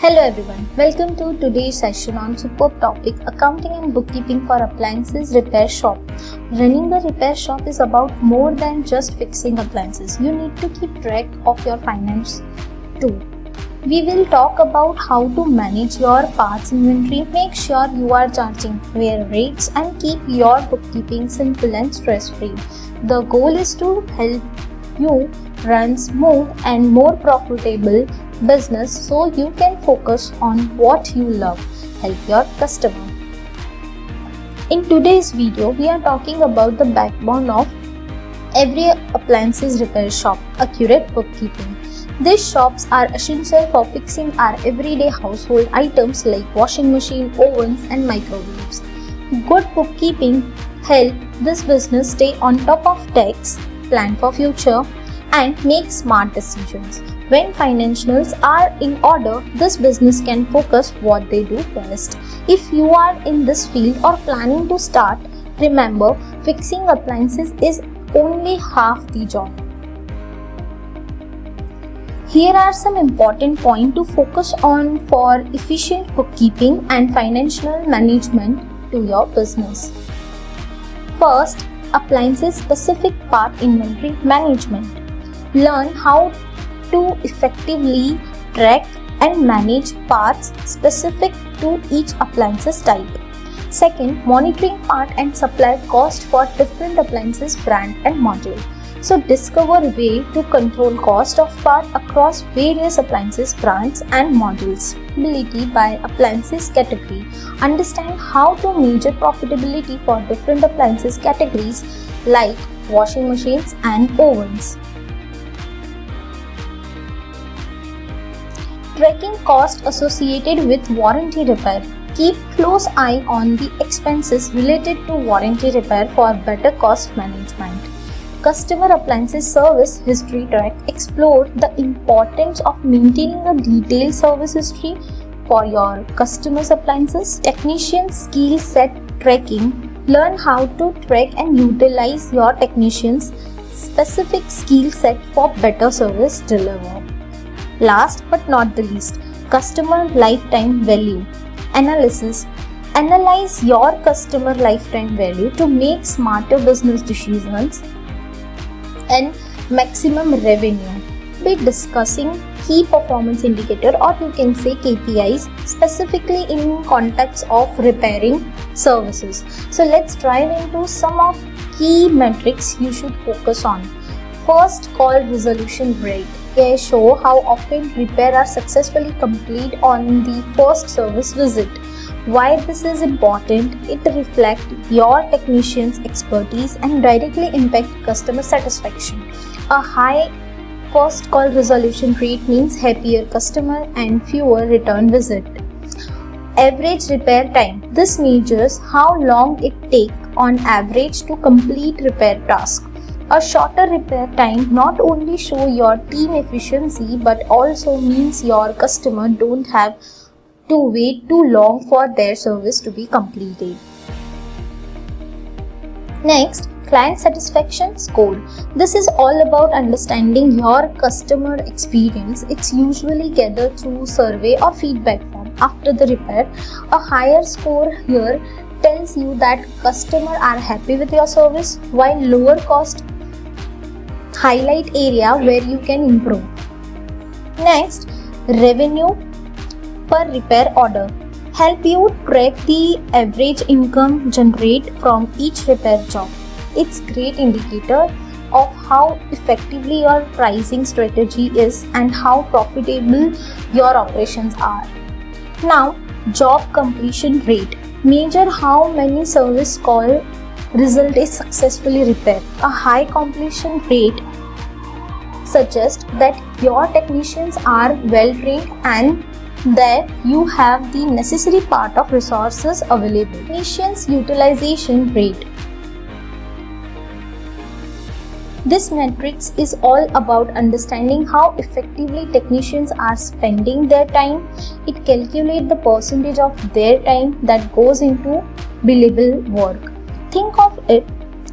Hello everyone, welcome to today's session on superb topic accounting and bookkeeping for appliances repair shop. Running the repair shop is about more than just fixing appliances. You need to keep track of your finance too. We will talk about how to manage your parts inventory, make sure you are charging fair rates and keep your bookkeeping simple and stress-free. The goal is to help you run smooth and more profitable business so you can focus on what you love, help your customer. In today's video, we are talking about the backbone of every appliances repair shop, accurate bookkeeping. These shops are essential for fixing our everyday household items like washing machine, ovens and microwaves. Good bookkeeping helps this business stay on top of tax, plan for future and make smart decisions. When financials are in order, this business can focus what they do best. If you are in this field or planning to start, remember fixing appliances is only half the job. Here are some important points to focus on for efficient bookkeeping and financial management to your business. First, appliances specific part inventory management. Learn how to effectively track and manage parts specific to each appliances type. Second, monitoring part and supply cost for different appliances brand and module. So discover way to control cost of part across various appliances brands and modules. Profitability by appliances category. Understand how to measure profitability for different appliances categories like washing machines and ovens. Tracking cost associated with warranty repair. Keep close eye on the expenses related to warranty repair for better cost management. Customer appliances service history track. Explore the importance of maintaining a detailed service history for your customers' appliances. Technician skill set tracking. Learn how to track and utilize your technicians' specific skill set for better service delivery. Last but not the least, customer lifetime value analysis. Analyze your customer lifetime value to make smarter business decisions and maximum revenue. Be discussing key performance indicator or you can say KPIs specifically in context of repairing services. So let's dive into some of key metrics you should focus on. First, call resolution rate. They show how often repair are successfully complete on the first service visit. Why this is important? It reflects your technician's expertise and directly impact customer satisfaction. A high first call resolution rate means happier customer and fewer return visit. Average repair time. This measures how long it takes on average to complete repair task. A shorter repair time not only show your team efficiency but also means your customer don't have to wait too long for their service to be completed. Next, client satisfaction score. This is all about understanding your customer experience. It's usually gathered through survey or feedback form after the repair. A higher score here tells you that customers are happy with your service, while lower cost highlight area where you can improve. Next, revenue per repair order. Help you track the average income generated from each repair job. It's great indicator of how effectively your pricing strategy is and how profitable your operations are. Now, job completion rate. Measure how many service call result is successfully repaired. A high completion rate suggests that your technicians are well trained and that you have the necessary part of resources available. Technicians utilization rate. This matrix is all about understanding how effectively technicians are spending their time. It calculates the percentage of their time that goes into billable work. Think of it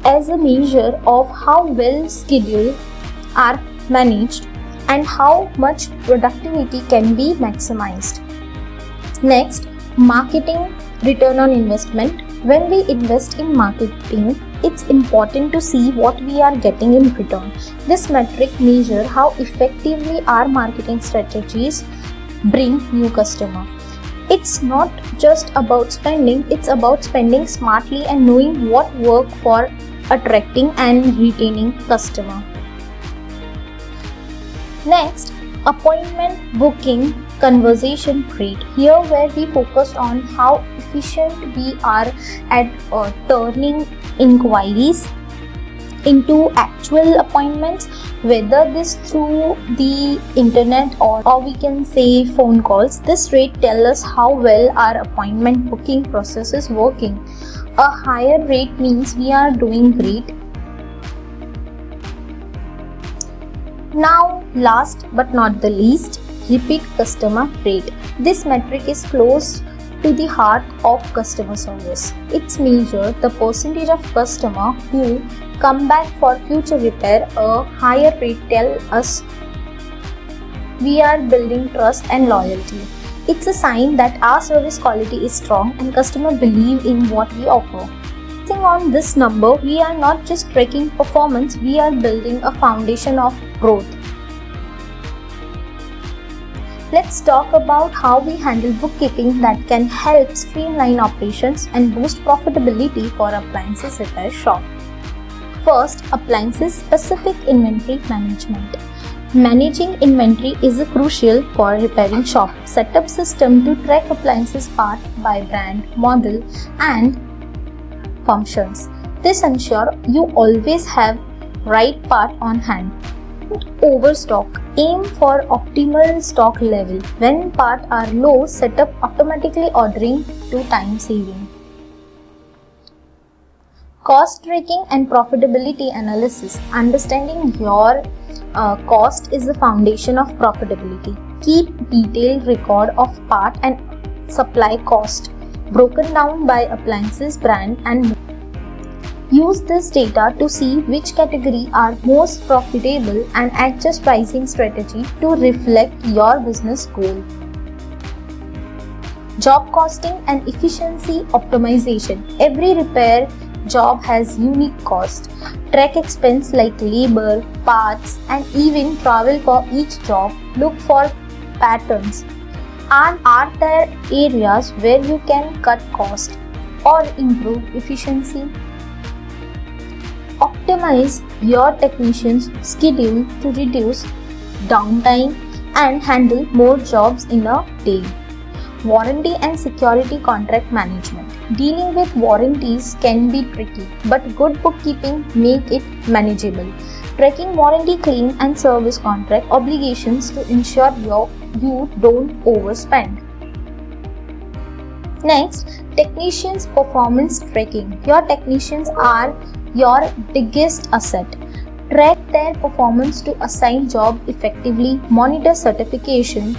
as a measure of how well schedules are managed and how much productivity can be maximized. Next, marketing return on investment. When we invest in marketing, it's important to see what we are getting in return. This metric measures how effectively our marketing strategies bring new customer. It's not just about spending, it's about spending smartly and knowing what works for attracting and retaining customer. Next, appointment booking conversion rate. Here where we focus on how efficient we are at turning inquiries into actual appointments, whether this through the internet or we can say phone calls. This rate tells us how well our appointment booking process is working. A higher rate means we are doing great. Now, last but not the least, repeat customer rate. This metric is close to the heart of customer service. It's measure the percentage of customer who come back for future repair. A higher rate tell us we are building trust and loyalty. It's a sign that our service quality is strong and customers believe in what we offer. Basing on this number, we are not just tracking performance, we are building a foundation of growth. Let's talk about how we handle bookkeeping that can help streamline operations and boost profitability for appliances repair shop. First, appliances specific inventory management. Managing inventory is crucial for repairing shop. Set up system to track appliances part by brand, model and functions. This ensures you always have right part on hand. Overstock. Aim for optimal stock level. When parts are low, set up automatically ordering to time saving. Cost tracking and profitability analysis. Understanding your cost is the foundation of profitability. Keep detailed record of part and supply cost broken down by appliances, brand and use this data to see which category are most profitable and adjust pricing strategy to reflect your business goal. Job costing and efficiency optimization. Every repair job has unique cost. Track expense like labor, parts and even travel for each job. Look for patterns. And are there areas where you can cut cost or improve efficiency? Optimize your technicians' schedule to reduce downtime and handle more jobs in a day. Warranty and security contract management. Dealing with warranties can be tricky, but good bookkeeping make it manageable. Tracking warranty claim and service contract obligations to ensure you don't overspend. Next, technicians' performance tracking. Your technicians are your biggest asset. Track their performance to assign job effectively, monitor certification,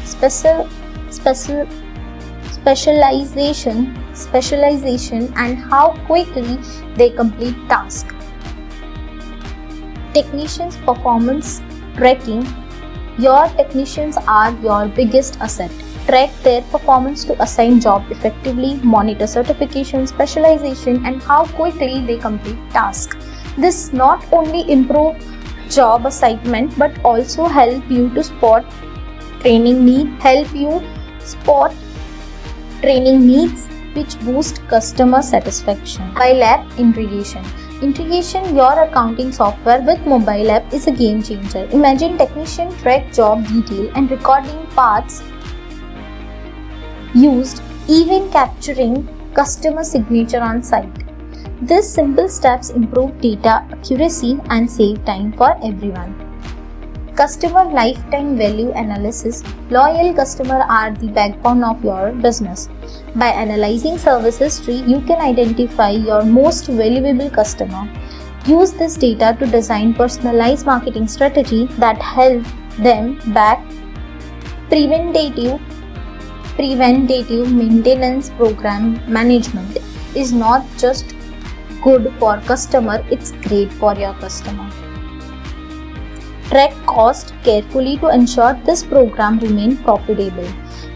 specialization and how quickly they complete tasks. Technicians performance tracking. Your technicians are your biggest asset. Track their performance to assign job effectively, monitor certification, specialization and how quickly they complete tasks. This not only improve job assignment but also help you to spot training needs which boost customer satisfaction. Mobile app integration. Integration your accounting software with mobile app is a game changer. Imagine technician track job detail and recording parts used, even capturing customer signature on site. These simple steps improve data accuracy and save time for everyone. Customer lifetime value analysis. Loyal customers are the backbone of your business. By analyzing service history, you can identify your most valuable customer. Use this data to design personalized marketing strategy that help them back. Preventative maintenance program management is not just good for customer, it's great for your customer. Track cost carefully to ensure this program remain profitable.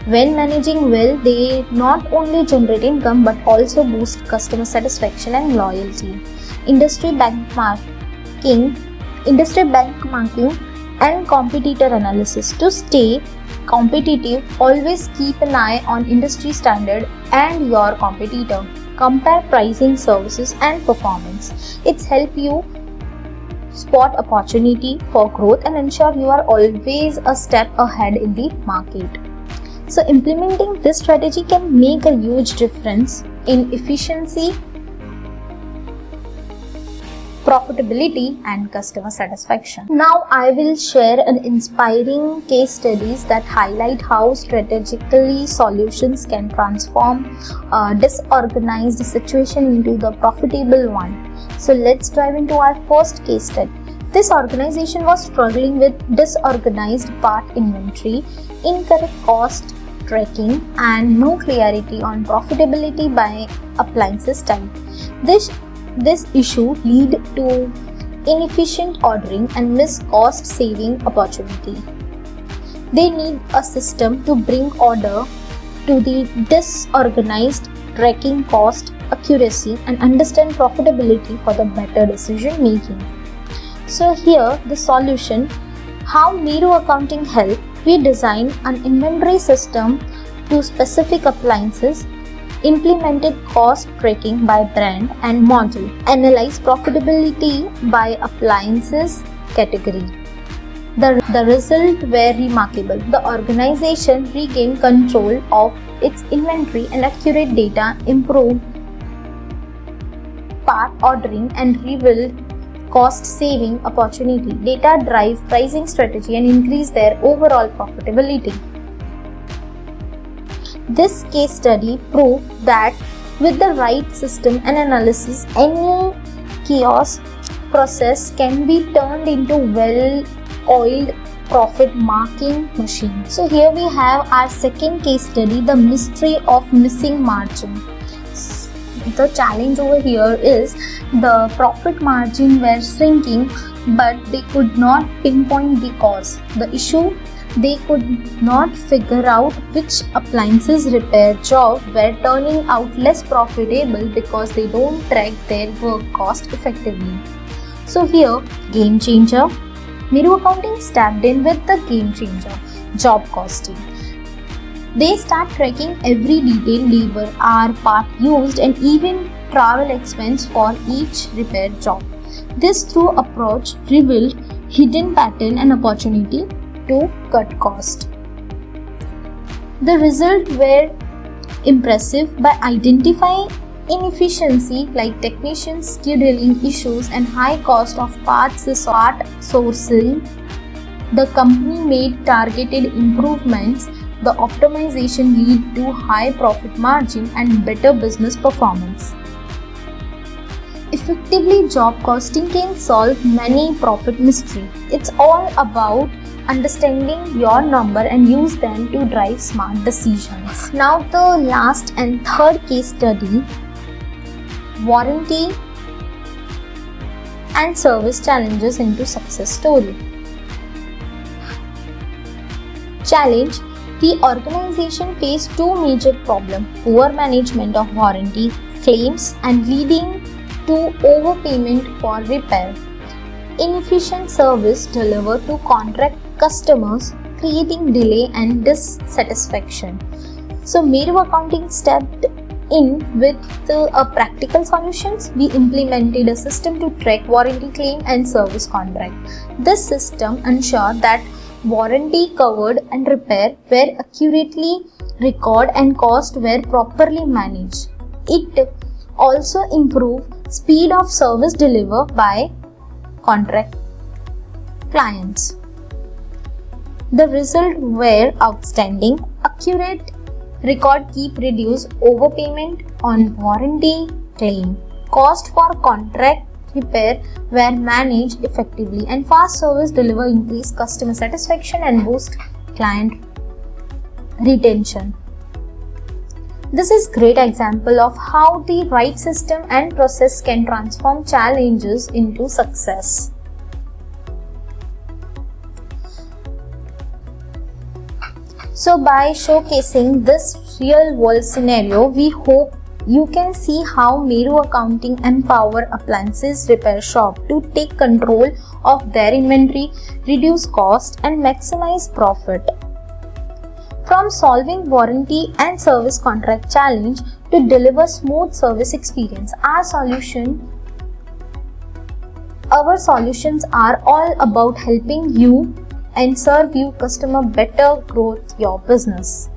When managing well, they not only generate income but also boost customer satisfaction and loyalty. Industry benchmarking, and competitor analysis. To stay competitive, always keep an eye on industry standard and your competitor. Compare pricing, services and performance. It's help you spot opportunity for growth and ensure you are always a step ahead in the market. So implementing this strategy can make a huge difference in efficiency, profitability and customer satisfaction. Now I will share an inspiring case studies that highlight how strategically solutions can transform a disorganized situation into the profitable one. So let's dive into our first case study. This organization was struggling with disorganized part inventory, incorrect cost tracking and no clarity on profitability by appliances type. This issue lead to inefficient ordering and missed cost saving opportunity. They need a system to bring order to the disorganized, tracking cost accuracy and understand profitability for the better decision making. So here the solution, how Meru Accounting help. We design an inventory system to specific appliances, implemented cost tracking by brand and model, analyze profitability by appliances category. The result were remarkable. The organization regained control of its inventory and accurate data, improved part ordering and revealed cost saving opportunity. Data drive pricing strategy and increase their overall profitability. This case study proved that with the right system and analysis, any chaos process can be turned into well-oiled profit marking machine. So here we have our second case study, the mystery of missing margin. The challenge over here is the profit margin were shrinking, but they could not pinpoint the cause. The issue, they could not figure out which appliances repair job were turning out less profitable because they don't track their work cost effectively. So here, game changer. Meru Accounting stepped in with the game changer, job costing. They start tracking every detail, labor, hour, part used and even travel expense for each repair job. This thorough approach revealed hidden pattern and opportunity to cut cost. The results were impressive. By identifying inefficiency like technicians scheduling issues and high cost of parts sourcing, the company made targeted improvements. The optimization lead to high profit margin and better business performance. Effectively, job costing can solve many profit mysteries. It's all about understanding your number and use them to drive smart decisions. Now the last and third case study, warranty and service challenges into success story. Challenge. The organization faced two major problems: poor management of warranty claims and leading to overpayment for repair, inefficient service delivered to contract customers, creating delay and dissatisfaction. So Meru Accounting stepped in with a practical solutions. We implemented a system to track warranty claim and service contract. This system ensured that warranty covered and repair were accurately recorded and costs were properly managed. It also improved speed of service delivered by contract clients. The results were outstanding. Accurate record keep reduce overpayment on warranty claim. Cost for contract repair were managed effectively and fast service delivery increased customer satisfaction and boost client retention. This is great example of how the right system and process can transform challenges into success. So by showcasing this real world scenario, we hope you can see how Meru Accounting empower appliances repair shop to take control of their inventory, reduce cost and maximize profit. From solving warranty and service contract challenge to deliver smooth service experience, our solutions are all about helping you and serve you customer better growth your business.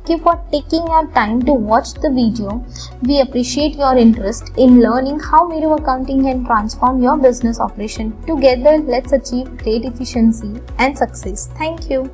Thank you for taking your time to watch the video. We appreciate your interest in learning how Meru Accounting can transform your business operation. Together, let's achieve great efficiency and success. Thank you.